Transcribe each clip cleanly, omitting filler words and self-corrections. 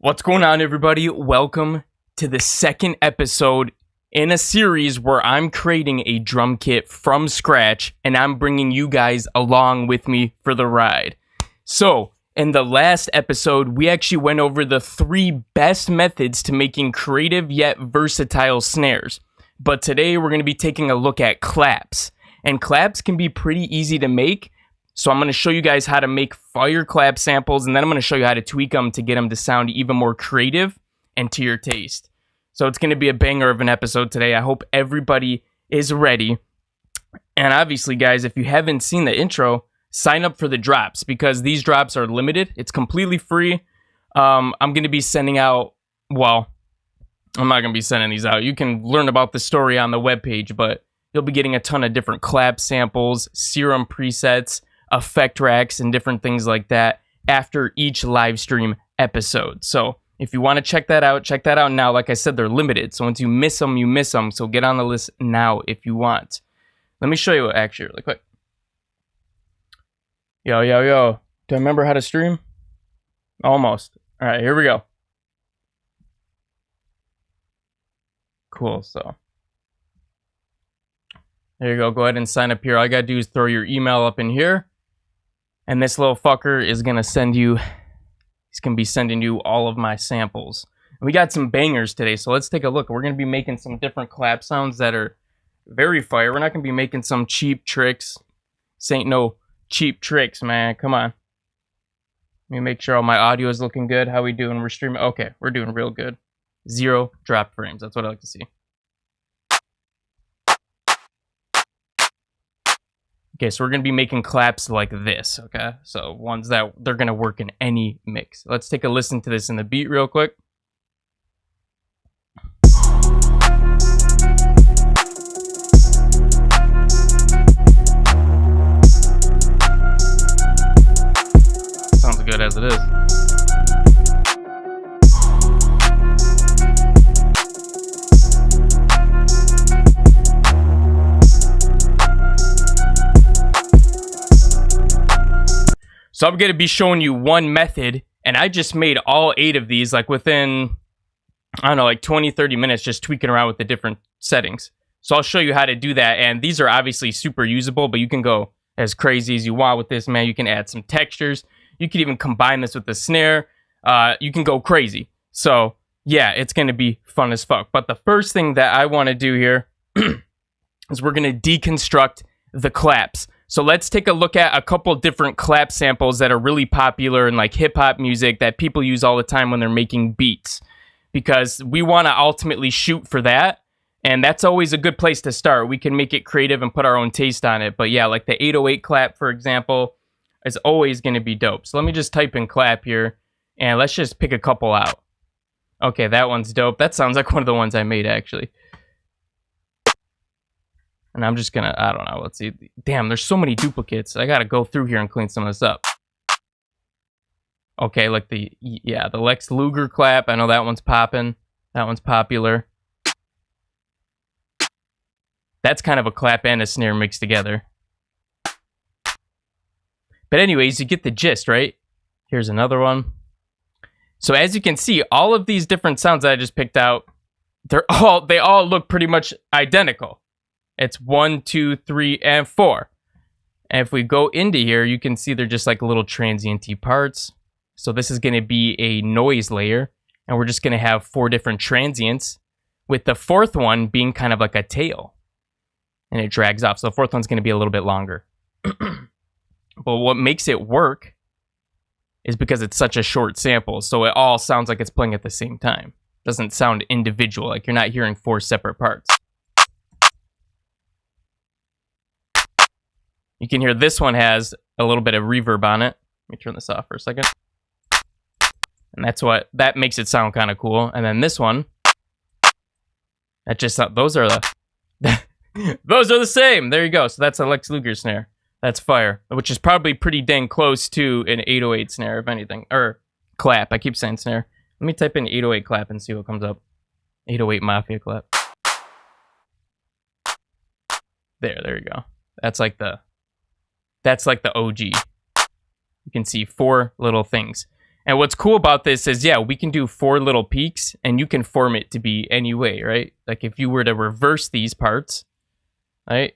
What's going on, everybody? Welcome to the second episode in a series where I'm creating a drum kit from scratch and I'm bringing you guys along with me for the ride. So, in the last episode, we actually went over the 3 best methods to making creative yet versatile snares. But today we're going to be taking a look at claps. And claps can be pretty easy to make. So I'm going to show you guys how to make fire clap samples, and then I'm going to show you how to tweak them to get them to sound even more creative and to your taste. So it's going to be a banger of an episode today. I hope everybody is ready. And obviously, guys, if you haven't seen the intro, sign up for the drops because these drops are limited. It's completely free. I'm going to be sending out, well, I'm not going to be sending these out. You can learn about the story on the webpage, but you'll be getting a ton of different clap samples, Serum presets, effect racks, and different things like that after each live stream episode. So if you want to check that out now. Like I said, they're limited. So once you miss them, you miss them. So get on the list now if you want. Let me show you actually really quick. Yo. Do I remember how to stream? Almost. All right, here we go. Cool, so there you go. Go ahead and sign up here. All you gotta do is throw your email up in here. And this little fucker is going to send you, he's going to be sending you all of my samples. And we got some bangers today, so let's take a look. We're going to be making some different clap sounds that are very fire. We're not going to be making some cheap tricks. This ain't no cheap tricks, man. Come on. Let me make sure all my audio is looking good. How we doing? We're streaming. Okay, we're doing real good. 0 drop frames. That's what I like to see. Okay, so we're going to be making claps like this, okay? So ones that they're going to work in any mix. Let's take a listen to this in the beat real quick. Sounds good as it is. So I'm going to be showing you one method, and I just made all 8 of these like within, I don't know, like 20, 30 minutes just tweaking around with the different settings. So I'll show you how to do that, and these are obviously super usable, but you can go as crazy as you want with this, man. You can add some textures. You can even combine this with the snare. You can go crazy. So yeah, it's going to be fun as fuck. But the first thing that I want to do here is we're going to deconstruct the claps. So let's take a look at a couple different clap samples that are really popular in like hip hop music that people use all the time when they're making beats, because we want to ultimately shoot for that. And that's always a good place to start. We can make it creative and put our own taste on it. But yeah, like the 808 clap, for example, is always going to be dope. So let me just type in clap here and let's just pick a couple out. Okay, that one's dope. That sounds like one of the ones I made actually. And I'm just gonna, I don't know, let's see. Damn, there's so many duplicates. I gotta go through here and clean some of this up. Okay, like the Lex Luger clap. I know that one's popping. That one's popular. That's kind of a clap and a snare mixed together. But anyways, you get the gist, right? Here's another one. So as you can see, all of these different sounds that I just picked out, they all look pretty much identical. It's 1, 2, 3, and 4. And if we go into here, you can see they're just like little transient-y parts. So this is going to be a noise layer. And we're just going to have 4 different transients, with the 4th one being kind of like a tail. And it drags off. So the 4th one's going to be a little bit longer. But what makes it work is because it's such a short sample. So it all sounds like it's playing at the same time. It doesn't sound individual. Like you're not hearing 4 separate parts. You can hear this one has a little bit of reverb on it. Let me turn this off for a second. And that makes it sound kind of cool. And then this one, that just, those are the same. There you go. So that's a Lex Luger snare. That's fire, which is probably pretty dang close to an 808 snare, if anything. Or clap. I keep saying snare. Let me type in 808 clap and see what comes up. 808 Mafia clap. There you go. That's like the OG. You can see 4 little things. And what's cool about this is, yeah, we can do 4 little peaks and you can form it to be any way, right? Like if you were to reverse these parts, right?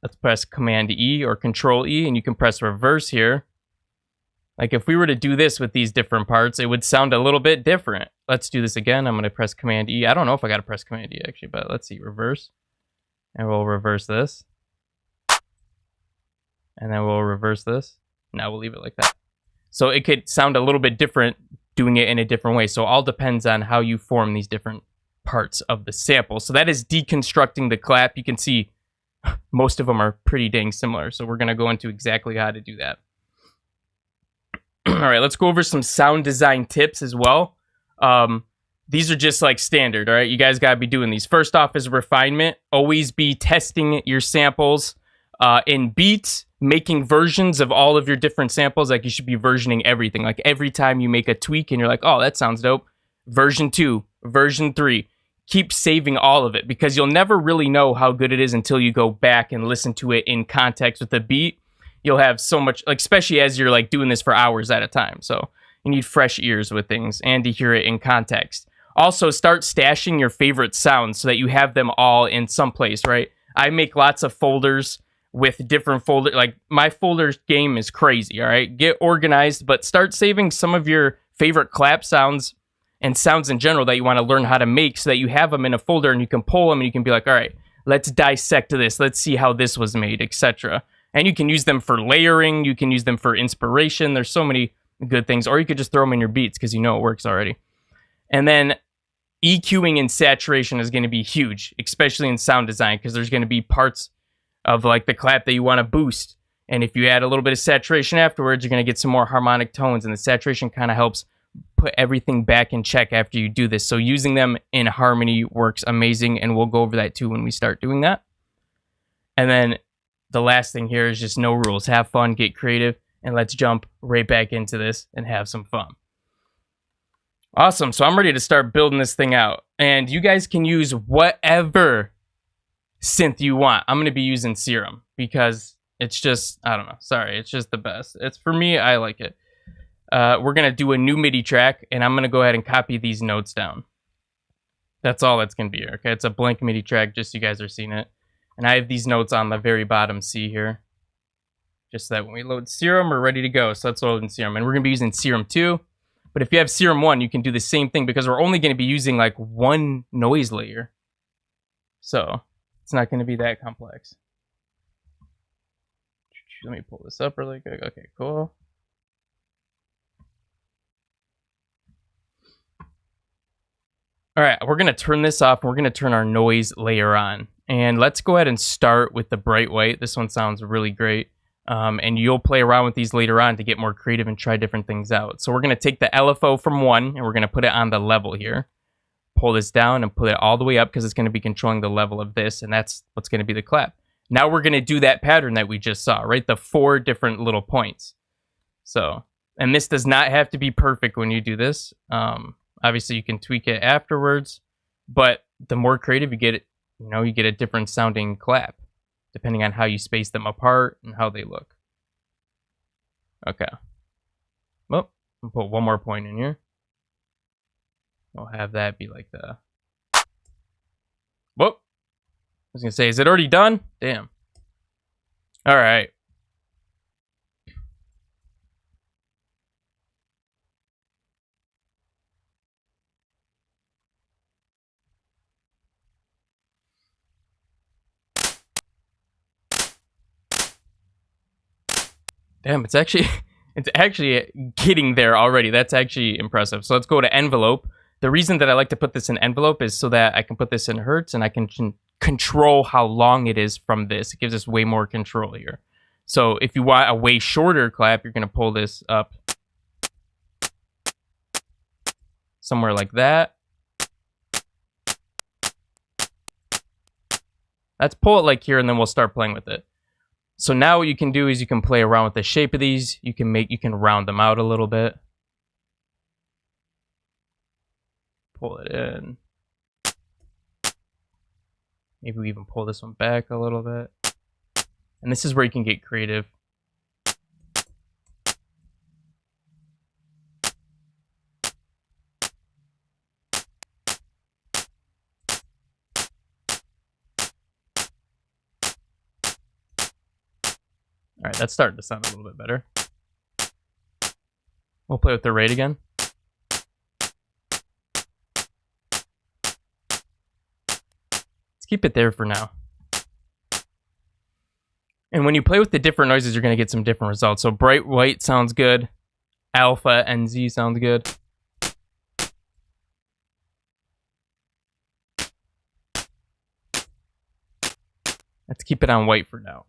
Let's press Command E or Control E and you can press reverse here. Like if we were to do this with these different parts, it would sound a little bit different. Let's do this again. I'm going to press Command E. I don't know if I got to press Command E actually, but let's see, reverse. And we'll reverse this. And then we'll reverse this. Now we'll leave it like that. So it could sound a little bit different doing it in a different way. So it all depends on how you form these different parts of the sample. So that is deconstructing the clap. You can see most of them are pretty dang similar. So we're going to go into exactly how to do that. All right, let's go over some sound design tips as well. These are just like standard, all right? You guys got to be doing these. First off is refinement. Always be testing your samples. In Beatz, making versions of all of your different samples. Like you should be versioning everything. Like every time you make a tweak and you're like, oh, that sounds dope. Version 2, version 3. Keep saving all of it because you'll never really know how good it is until you go back and listen to it in context with the beat. You'll have so much, like especially as you're like doing this for hours at a time. So you need fresh ears with things and to hear it in context. Also, start stashing your favorite sounds so that you have them all in some place, right? I make lots of folders with different folders. Like my folders game is crazy, all right? Get organized, but start saving some of your favorite clap sounds and sounds in general that you want to learn how to make so that you have them in a folder and you can pull them and you can be like, all right, let's dissect this. Let's see how this was made, etc. And you can use them for layering. You can use them for inspiration. There's so many good things. Or you could just throw them in your beats because you know it works already. And then EQing and saturation is going to be huge, especially in sound design because there's going to be parts of like the clap that you want to boost. And if you add a little bit of saturation afterwards, you're going to get some more harmonic tones. And the saturation kind of helps put everything back in check after you do this. So using them in harmony works amazing. And we'll go over that too when we start doing that. And then the last thing here is just no rules. Have fun, get creative, and let's jump right back into this and have some fun. Awesome. So I'm ready to start building this thing out. And you guys can use whatever synth you want. I'm going to be using Serum because it's just, I don't know. Sorry, it's just the best. It's for me, I like it. We're going to do a new MIDI track, and I'm going to go ahead and copy these notes down. That's all that's going to be here, okay? It's a blank MIDI track, just so you guys are seeing it. And I have these notes on the very bottom C here, just so that when we load Serum, we're ready to go. So let's load in Serum. And we're going to be using Serum 2. But if you have Serum 1, you can do the same thing because we're only going to be using like one noise layer. So it's not going to be that complex. Let me pull this up really quick. Okay, cool. All right, we're going to turn this off and we're going to turn our noise layer on. And let's go ahead and start with the bright white. This one sounds really great. And you'll play around with these later on to get more creative and try different things out. So we're going to take the LFO from 1 and we're going to put it on the level here. Pull this down and put it all the way up because it's going to be controlling the level of this. And that's what's going to be the clap. Now we're going to do that pattern that we just saw, right? The 4 different little points. So, and this does not have to be perfect when you do this. Obviously, you can tweak it afterwards. But the more creative you get it, you know, you get a different sounding clap, depending on how you space them apart and how they look. Okay. Well, I'll put one more point in here. We'll have that be like the... Whoop. I was going to say, is it already done? Damn. All right. Damn, it's actually getting there already. That's actually impressive. So let's go to envelope. The reason that I like to put this in envelope is so that I can put this in hertz and I can control how long it is from this. It gives us way more control here. So if you want a way shorter clap, you're going to pull this up somewhere like that. Let's pull it like here and then we'll start playing with it. So now what you can do is you can play around with the shape of these. You can round them out a little bit. Pull it in. Maybe we even pull this one back a little bit. And this is where you can get creative. All right, that's starting to sound a little bit better. We'll play with the rate again. Let's keep it there for now. And when you play with the different noises, you're going to get some different results. So bright white sounds good. Alpha NZ sounds good. Let's keep it on white for now.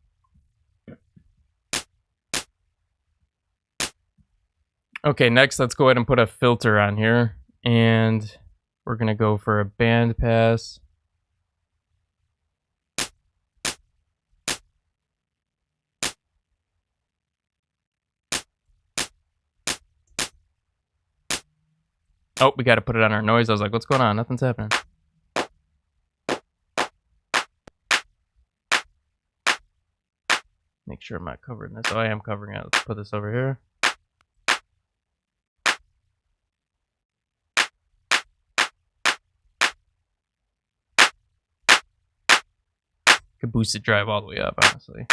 Okay, next let's go ahead and put a filter on here. And we're going to go for a band pass. Oh, we got to put it on our noise. I was like, what's going on? Nothing's happening. Make sure I'm not covering this. Oh, I am covering it. Let's put this over here. Could boost the drive all the way up, honestly.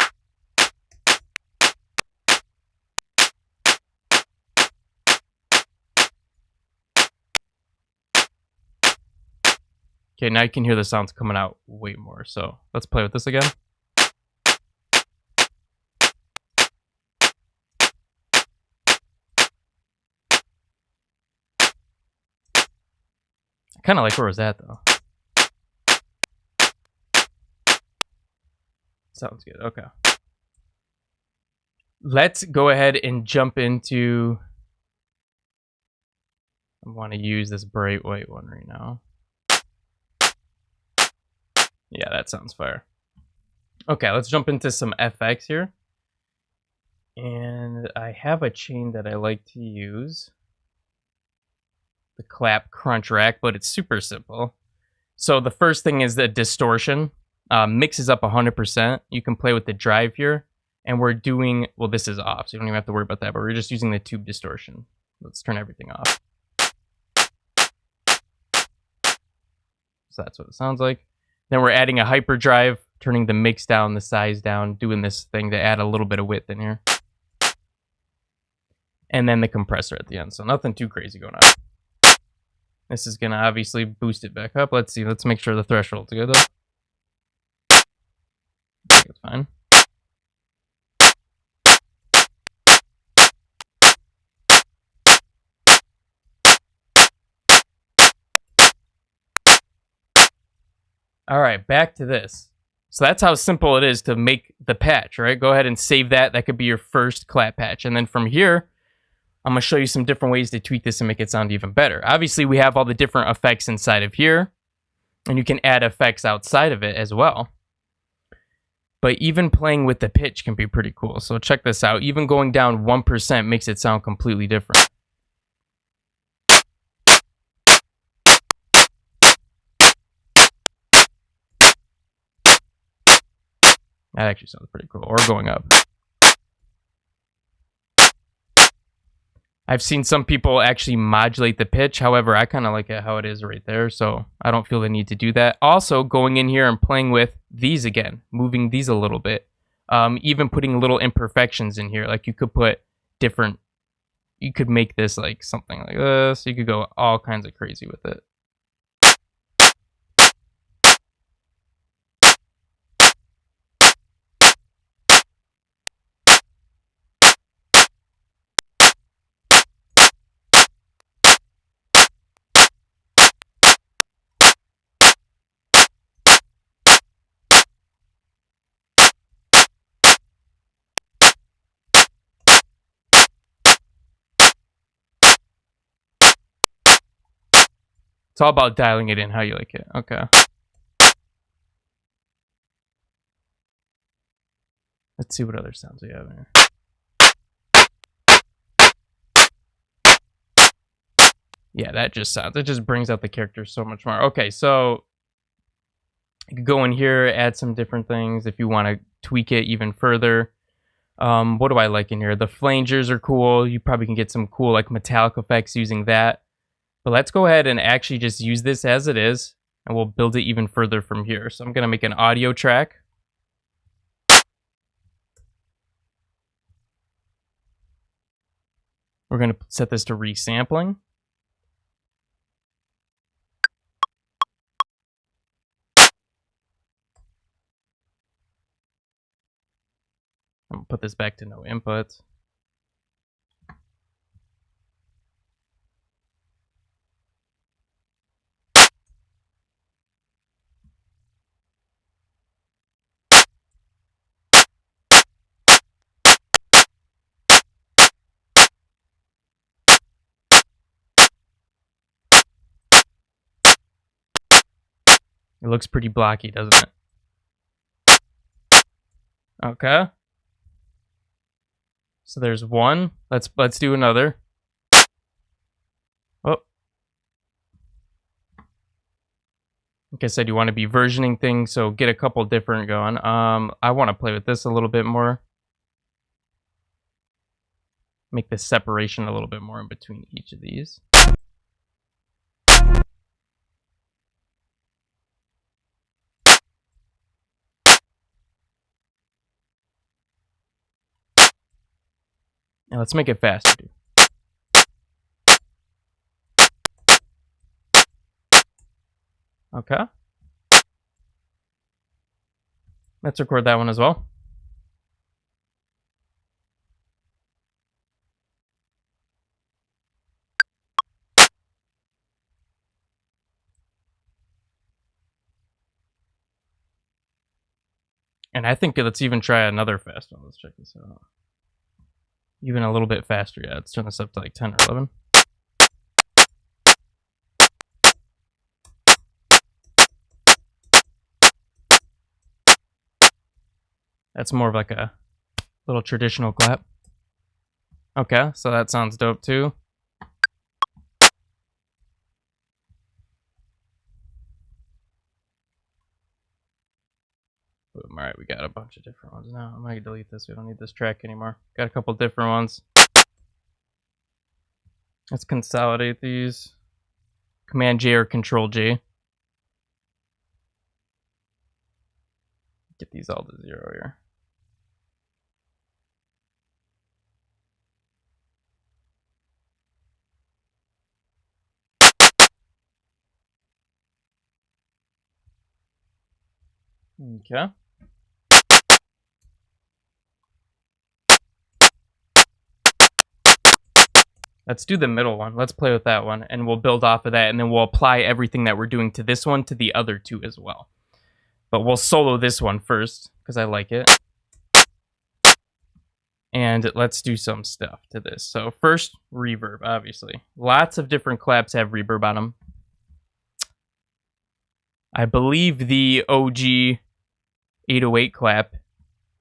Okay, now you can hear the sounds coming out way more. So let's play with this again. I kind of like where it was at, though. Sounds good. Okay. Let's go ahead and jump into... I want to use this bright white one right now. Yeah, that sounds fire. Okay, let's jump into some FX here. And I have a chain that I like to use. The clap crunch rack, but it's super simple. So the first thing is the distortion. Mixes up 100%. You can play with the drive here. And we're doing, well, this is off, so you don't even have to worry about that, but we're just using the tube distortion. Let's turn everything off. So that's what it sounds like. Then we're adding a hyperdrive, turning the mix down, the size down, doing this thing to add a little bit of width in here. And then the compressor at the end. So nothing too crazy going on. This is going to obviously boost it back up. Let's see. Let's make sure the threshold's good, though. I think it's fine. All right, back to this. So that's how simple it is to make the patch, right? Go ahead and save that. That could be your first clap patch. And then from here, I'm going to show you some different ways to tweak this and make it sound even better. Obviously, we have all the different effects inside of here, and you can add effects outside of it as well. But even playing with the pitch can be pretty cool. So check this out. Even going down 1% makes it sound completely different. That actually sounds pretty cool. Or going up. I've seen some people actually modulate the pitch. However, I kind of like it how it is right there. So I don't feel the need to do that. Also, going in here and playing with these again. Moving these a little bit. Even putting little imperfections in here. Like you could put different... You could make this like something like this. You could go all kinds of crazy with it. It's all about dialing it in how you like it. Okay. Let's see what other sounds we have here. Yeah, that just sounds, it just brings out the character so much more. Okay, so you could go in here, add some different things if you want to tweak it even further. What do I like in here? The flangers are cool. You probably can get some cool like metallic effects using that. But let's go ahead and actually just use this as it is, and we'll build it even further from here. So I'm going to make an audio track. We're going to set this to resampling. I'm going to put this back to no inputs. It looks pretty blocky, doesn't it? Okay. So there's one. Let's do another. Oh. Like I said, you want to be versioning things, so get a couple different going. I want to play with this a little bit more. Make the separation a little bit more in between each of these. Now let's make it faster, dude. Okay. Let's record that one as well. And I think let's even try another fast one. Let's check this out. Even a little bit faster. Yeah, let's turn this up to like 10 or 11. That's more of like a little traditional clap. Okay, so that sounds dope too. Boom. All right, we got a bunch of different ones now. I'm gonna delete this. We don't need this track anymore. Got a couple different ones. Let's consolidate these. Command J or Control J. Get these all to 0 here. Okay. Let's do the middle one. Let's play with that one, and we'll build off of that, and then we'll apply everything that we're doing to this one to the other two as well. But we'll solo this one first, because I like it. And let's do some stuff to this. So first, reverb, obviously. Lots of different claps have reverb on them. I believe the OG 808 clap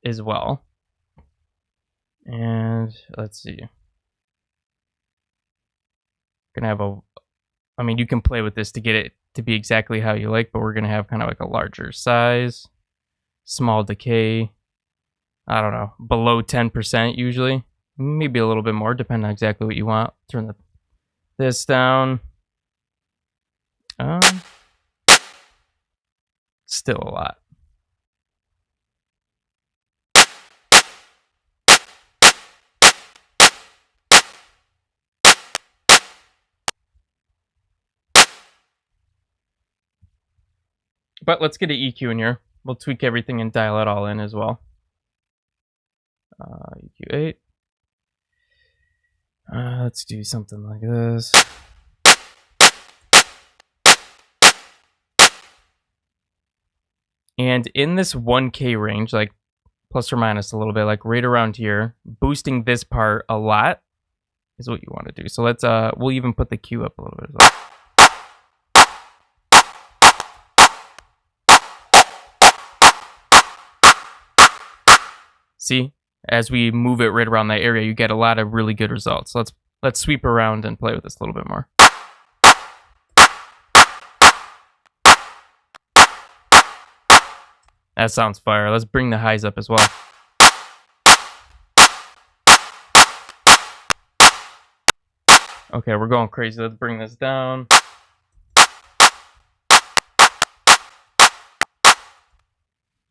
as well. And let's see. Gonna have a, I mean, you can play with this to get it to be exactly how you like, but we're gonna have kind of like a larger size, small decay. I don't know, below 10% usually, maybe a little bit more, depending on exactly what you want. Turn this down. Still a lot. But let's get an EQ in here. We'll tweak everything and dial it all in as well. EQ 8. Let's do something like this. And in this 1K range, like plus or minus a little bit, like right around here, boosting this part a lot is what you want to do. So let's, we'll even put the Q up a little bit as well. See, as we move it right around that area, you get a lot of really good results. So let's sweep around and play with this a little bit more. That sounds fire. Let's bring the highs up as well. Okay, we're going crazy. Let's bring this down.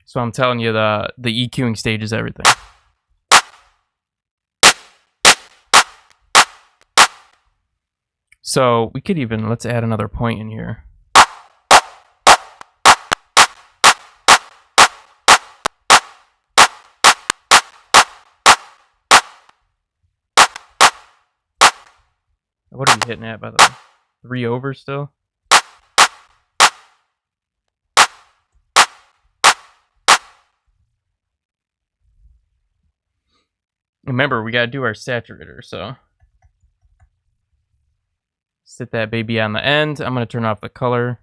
So I'm telling you, the EQing stage is everything. So we could even, let's add another point in here. What are we hitting at, by the way? 3 over still? Remember, we gotta do our saturator, so. Sit that baby on the end. I'm gonna turn off the color.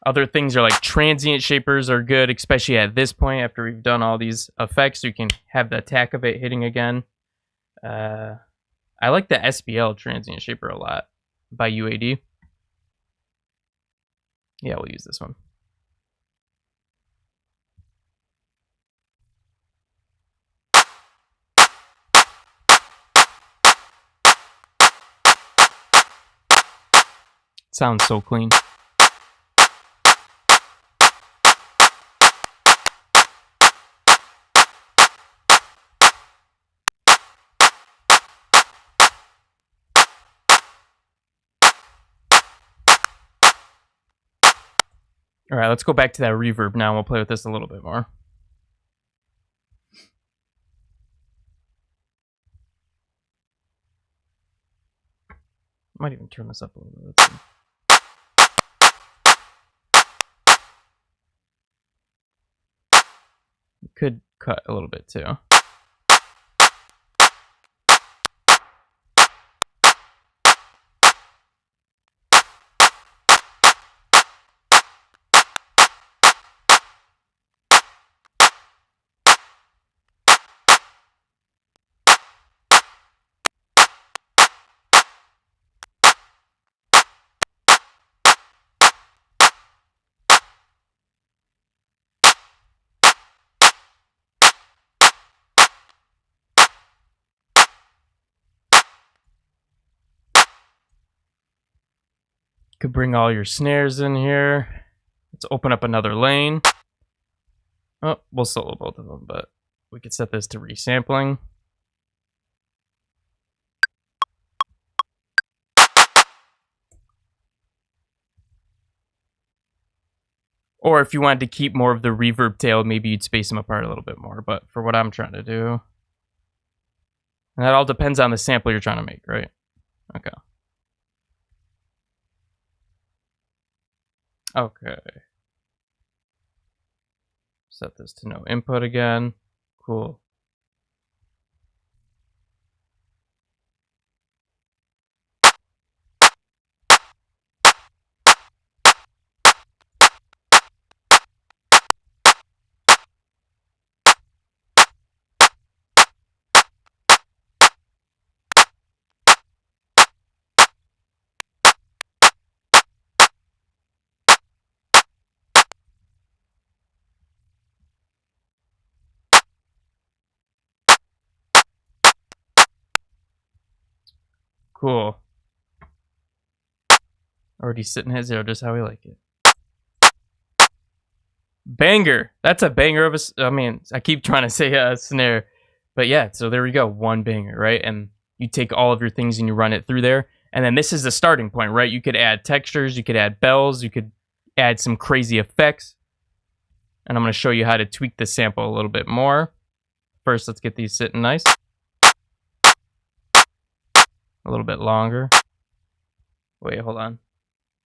Other things are like transient shapers are good, especially at this point after we've done all these effects, so you can have the attack of it hitting again. I like the SBL transient shaper a lot by UAD. Yeah, we'll use this one. Sounds so clean. All right, let's go back to that reverb now. We'll play with this a little bit more. Might even turn this up a little bit. Let's see. Could cut a little bit too. Could bring all your snares in here. Let's open up another lane. Oh, we'll solo both of them, but we could set this to resampling. Or if you wanted to keep more of the reverb tail, maybe you'd space them apart a little bit more. But for what I'm trying to do, and that all depends on the sample you're trying to make, right? Okay. Okay. Set this to no input again. Cool. Cool. Already sitting at 0, just how we like it. Banger. That's a banger of a... I mean, I keep trying to say a snare. But yeah, so there we go. One banger, right? And you take all of your things and you run it through there. And then this is the starting point, right? You could add textures. You could add bells. You could add some crazy effects. And I'm going to show you how to tweak the sample a little bit more. First, let's get these sitting nice. A little bit longer. Wait, hold on.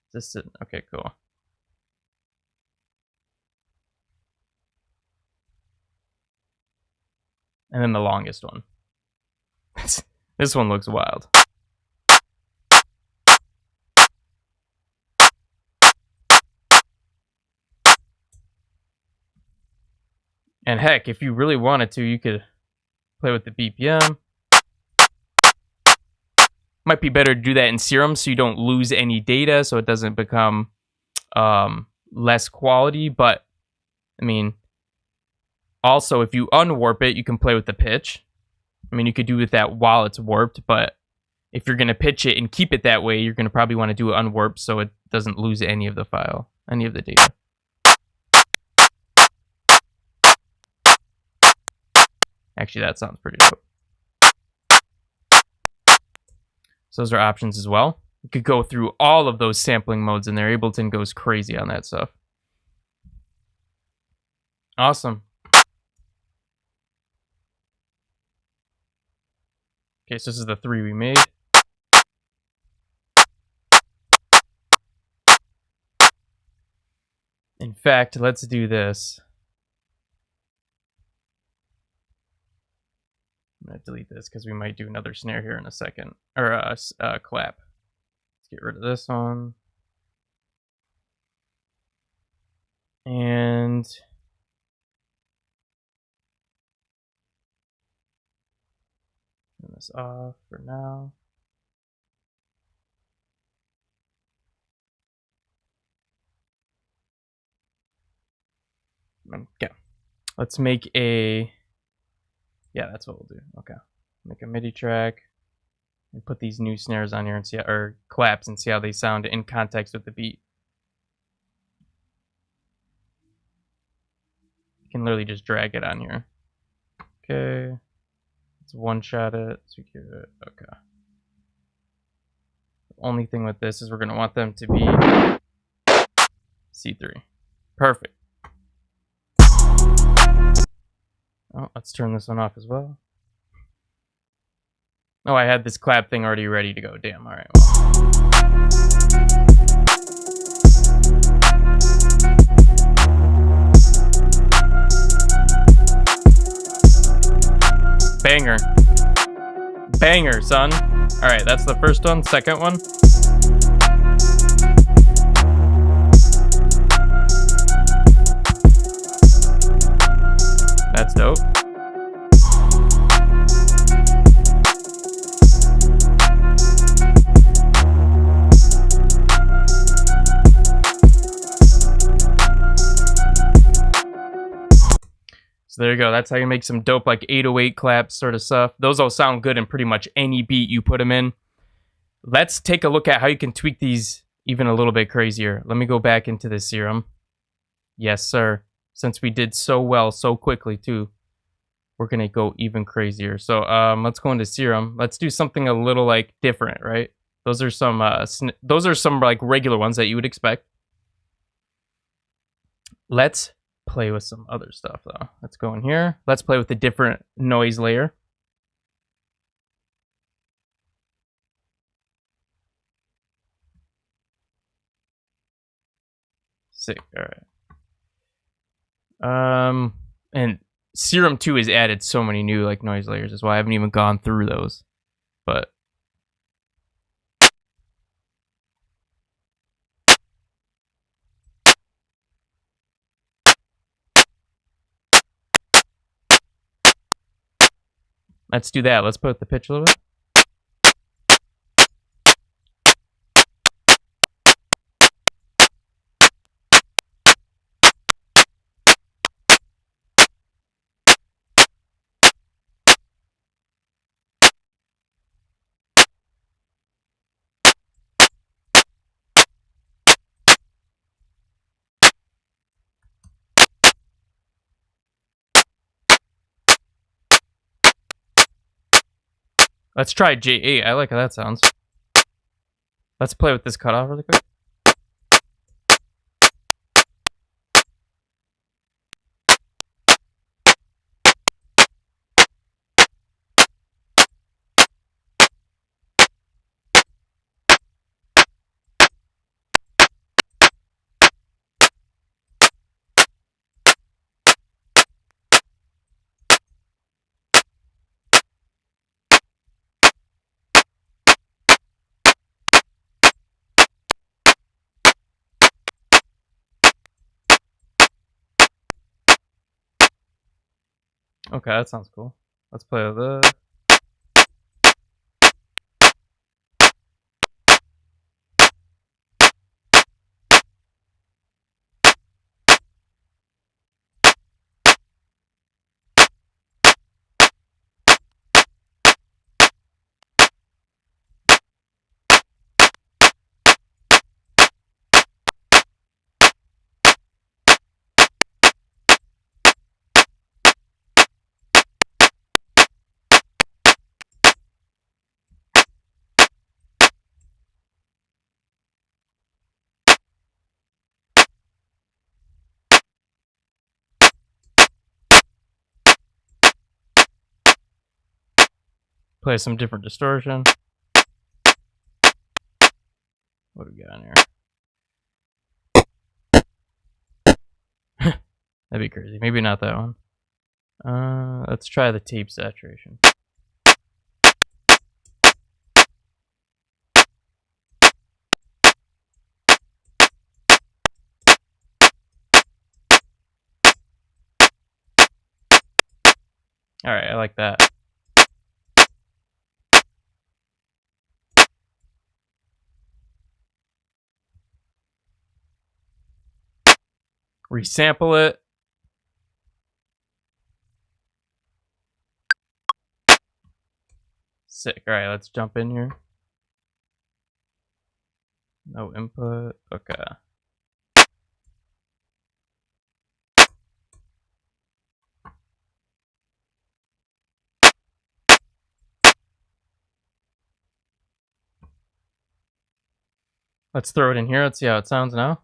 Is this sitting? Okay, cool. And then the longest one. This one looks wild. And heck, if you really wanted to, you could play with the BPM. Might be better to do that in Serum so you don't lose any data, so it doesn't become less quality. But, I mean, also, if you unwarp it, you can play with the pitch. I mean, you could do with that while it's warped, but if you're going to pitch it and keep it that way, you're going to probably want to do it unwarped so it doesn't lose any of the file, any of the data. Actually, that sounds pretty dope. So those are options as well. You could go through all of those sampling modes in there. Ableton goes crazy on that stuff. Awesome. Okay, so this is the 3 we made. In fact, let's do this. I'm going to delete this because we might do another snare here in a second. Or a clap. Let's get rid of this one. And turn this off for now. Okay. Let's make a... Yeah, that's what we'll do. Okay. Make a MIDI track and put these new snares on here and see how, or claps, and see how they sound in context with the beat. You can literally just drag it on here. Okay. Let's one-shot it. Secure it. Okay. The only thing with this is we're going to want them to be C3. Perfect. Oh, let's turn this one off as well. Oh, I had this clap thing already ready to go. Damn, alright. Banger. Banger, son. Alright, that's the first one. Second one. That's dope. So there you go. That's how you make some dope like 808 claps sort of stuff. Those all sound good in pretty much any beat you put them in. Let's take a look at how you can tweak these even a little bit crazier. Let me go back into the Serum. Yes, sir. Since we did so well so quickly too, we're gonna go even crazier. So let's go into Serum. Let's do something a little like different, right? Those are some like regular ones that you would expect. Let's play with some other stuff though. Let's go in here. Let's play with a different noise layer. Sick. All right. And Serum 2 has added so many new like noise layers. That's why I haven't even gone through those. But let's do that. Let's put up the pitch a little bit. Let's try J8. I like how that sounds. Let's play with this cutoff really quick. Okay, that sounds cool. Let's play with this. Play some different distortion. What do we got in here? That'd be crazy. Maybe not that one. Let's try the tape saturation. Alright, I like that. Resample it. Sick. Alright, let's jump in here. No input. Okay. Let's throw it in here. Let's see how it sounds now.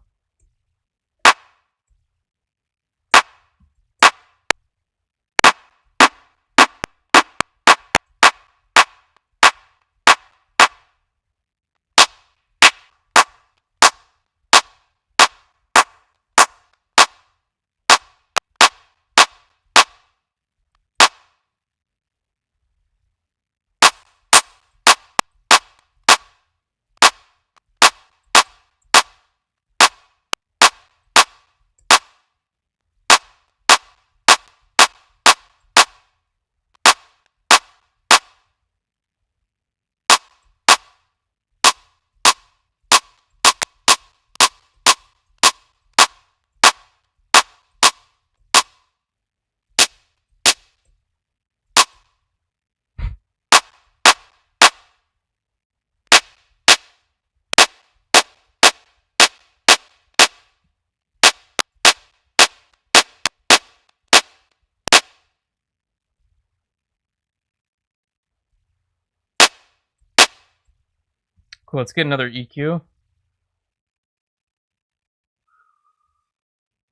Cool, let's get another EQ.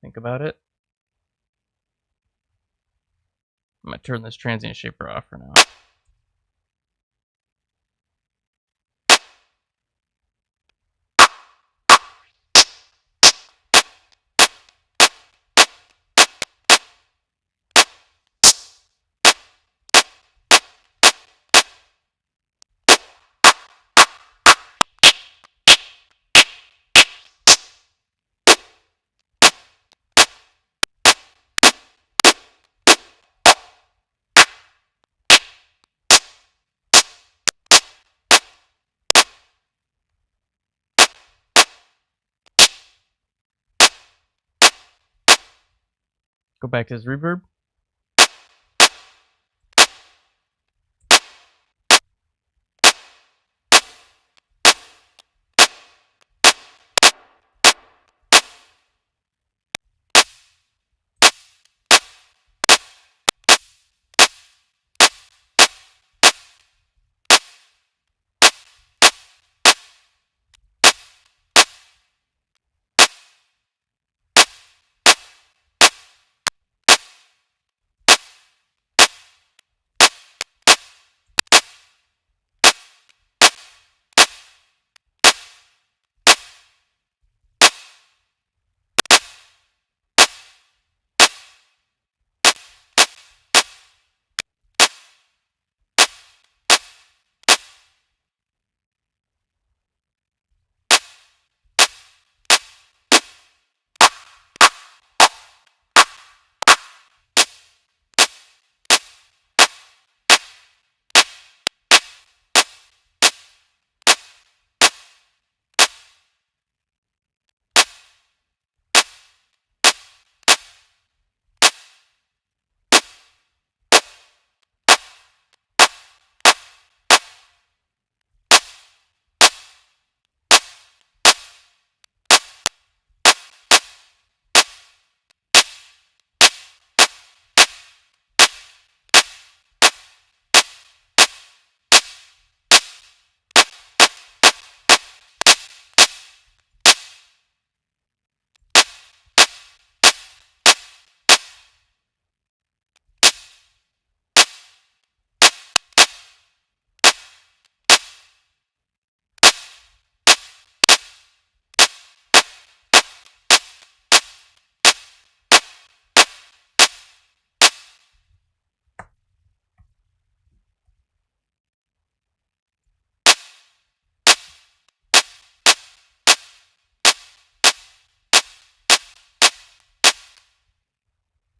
Think about it. I'm gonna turn this transient shaper off for now. Go back to his reverb.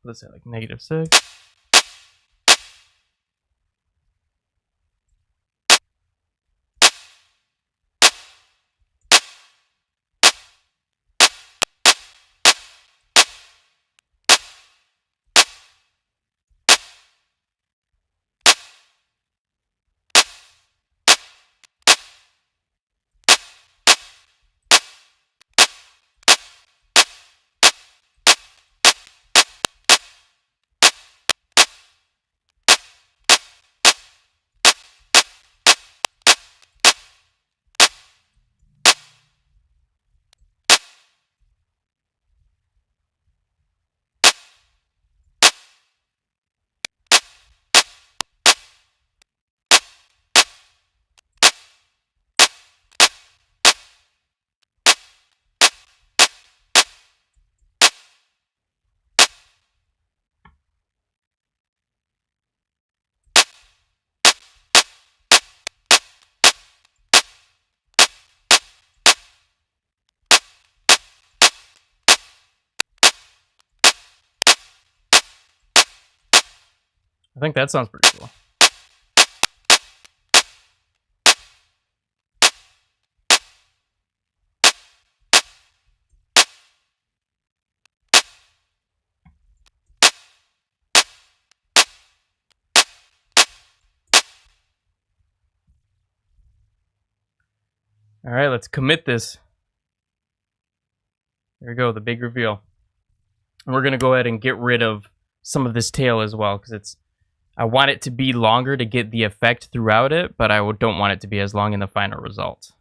let's say like -6. I think that sounds pretty cool. All right, let's commit this. There we go, the big reveal. And we're gonna go ahead and get rid of some of this tail as well, because I want it to be longer to get the effect throughout it, but I don't want it to be as long in the final result.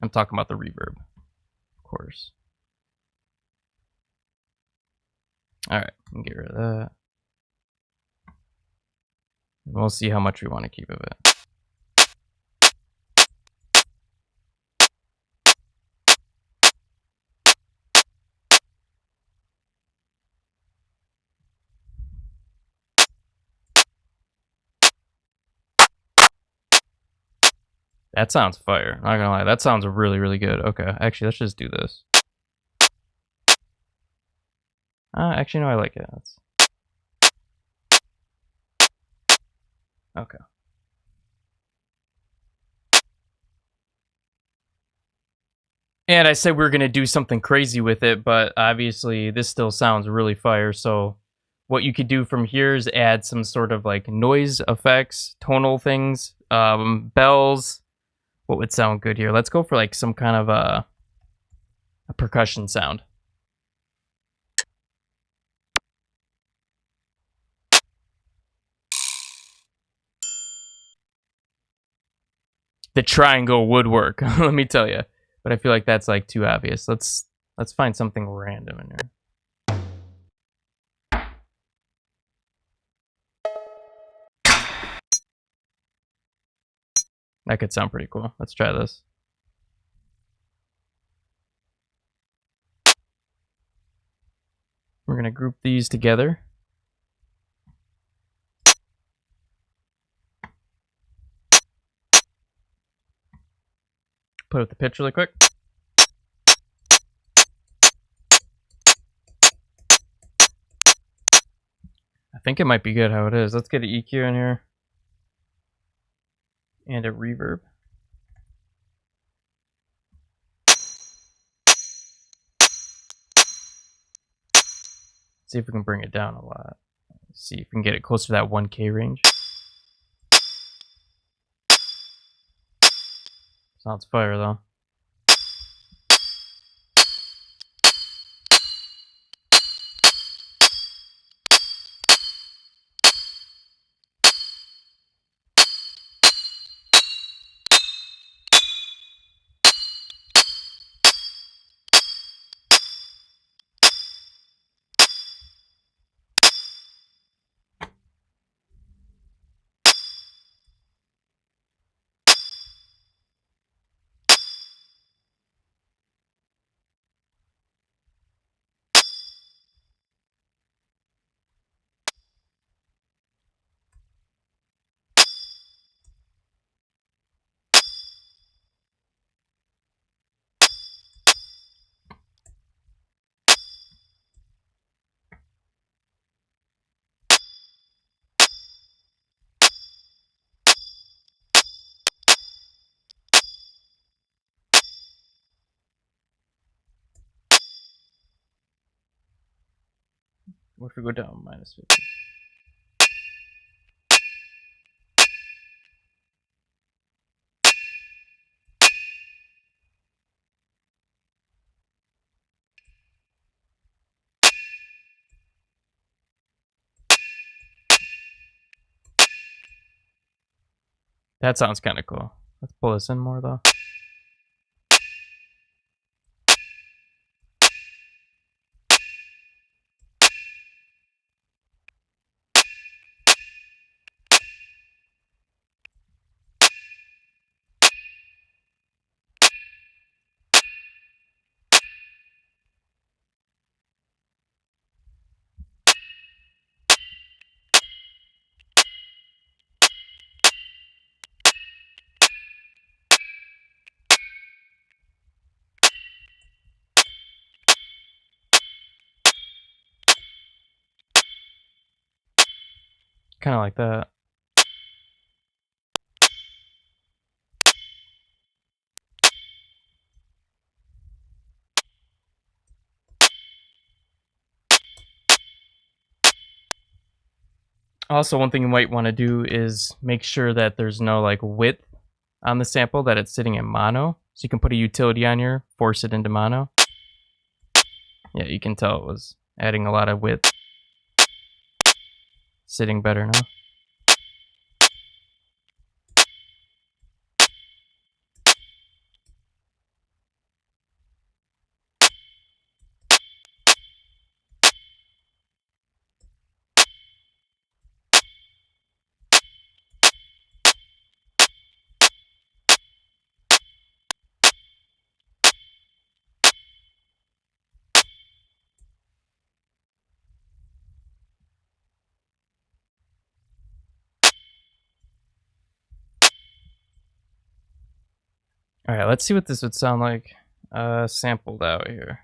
I'm talking about the reverb, of course. All right, get rid of that. And we'll see how much we want to keep of it. That sounds fire. Not gonna lie, that sounds really, really good. Okay, actually, let's just do this. Actually, no, I like it. Okay. And I said we were gonna do something crazy with it, but obviously this still sounds really fire. So what you could do from here is add some sort of like noise effects, tonal things, bells. What would sound good here? Let's go for like some kind of a percussion sound. The triangle would work, let me tell you. But I feel like that's like too obvious. Let's find something random in here. That could sound pretty cool. Let's try this. We're gonna group these together. Put up the pitch really quick. I think it might be good how it is. Let's get an EQ in here. And a reverb. See if we can bring it down a lot. See if we can get it closer to that 1K range. Sounds fire though. What if we go down -50? That sounds kind of cool. Let's pull this in more though. Kind of like that. Also, one thing you might want to do is make sure that there's no like width on the sample, that it's sitting in mono. So you can put a utility on here, force it into mono. Yeah, you can tell it was adding a lot of width. Sitting better now. All right, let's see what this would sound like sampled out here.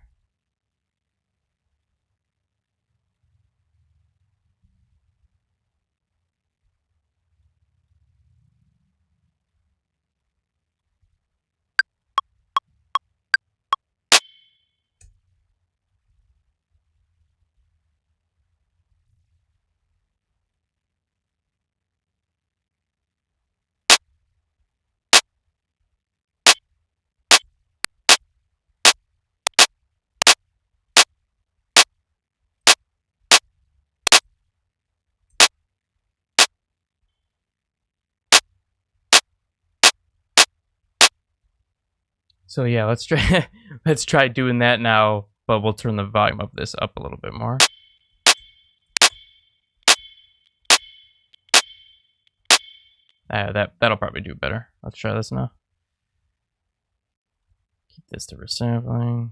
So yeah, let's try let's try doing that now, but we'll turn the volume of this up a little bit more. That'll probably do better. Let's try this now. Keep this to resampling.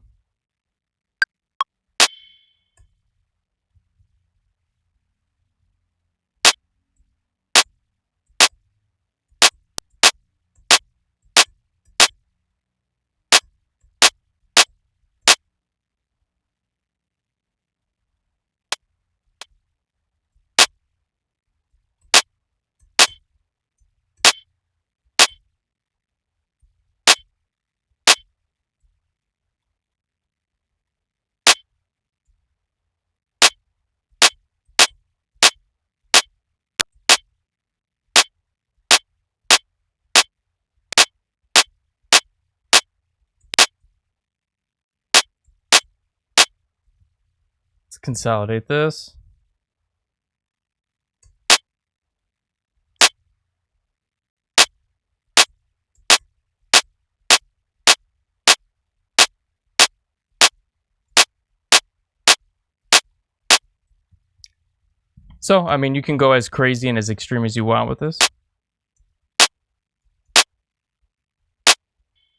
Let's consolidate this. So, I mean, you can go as crazy and as extreme as you want with this.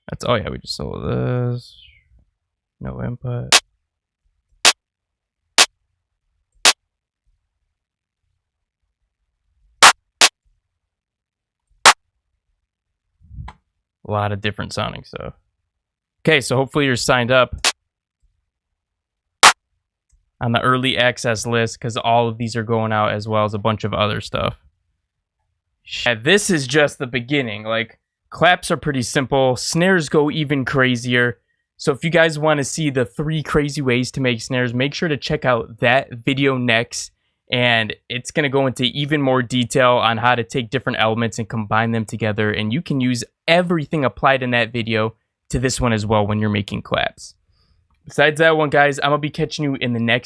That's, oh yeah, we just sold this. No input. A lot of different sounding stuff. Okay, so hopefully you're signed up on the early access list, because all of these are going out, as well as a bunch of other stuff. And this is just the beginning. Like, claps are pretty simple. Snares go even crazier. So if you guys want to see the 3 crazy ways to make snares, make sure to check out that video next. And it's going to go into even more detail on how to take different elements and combine them together. And you can use everything applied in that video to this one as well when you're making claps. Besides that one, guys, I'm going to be catching you in the next